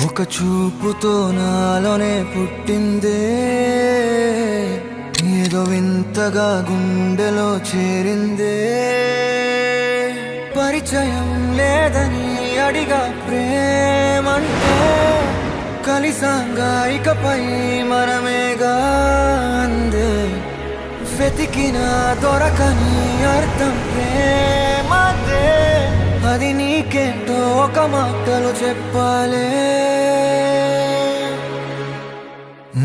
ఒక చూపుతో నాలోనే పుట్టిందే, ఏదో వింతగా గుండెలో చేరిందే. పరిచయం లేదని అడిగా ప్రేమంటే, కలిసాంగా ఇకపై మనమేగా అందే. వెతికినా దొరకని అర్థం ప్రేమదే, అది నీకేంటో ఒక మాటలో చెప్పాలే.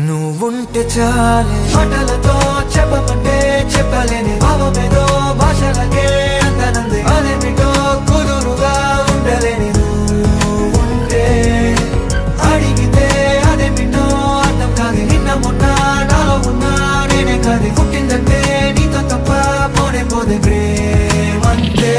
నువ్వుంటే చాలే, మాటలతో చెప్పమంటే చెప్పలేని భావమేదో భాషలకే అందనంది. అదేమిటో కుదురుగా ఉండలేని నువ్వుంటే, అడిగితే అదేమిటో అర్థం కాదు. నిన్న మొన్న నాలో ఉన్నా నేనే కాదు. పుట్టిందంటే నీతో తప్ప పోనే పోదే ప్రేమంతే.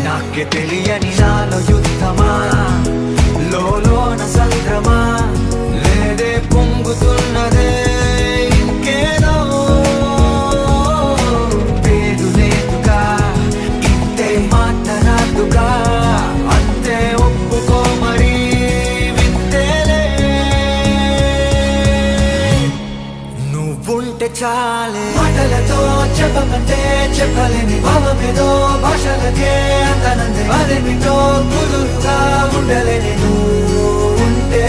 నాకే తెలియని నాలో యుద్ధమా, లోన సంద్రమా, లేదే పొంగుతున్నదే ఇంకేదో. పేరు లేదుగా, ఇంతే మాట్లాడుగా, అంతే ఒప్పుకో మరి వింతేలే. నువ్వుంటే చాలే, మాటలతో చెప్పమంటే చెప్పలేని భావమేదో భాషలకే అందనంది. అదేమిటో కుదురుగా ఉండలేని నువ్వుంటే,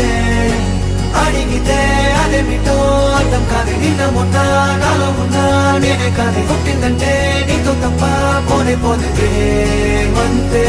అడిగితే అదేమిటో అర్థం కాదు. నిన్న మొన్న నాలో ఉన్నా నేనే కాదు. పుట్టిందంటే నీతో తప్ప పోనే పోతే ప్రేమంతే.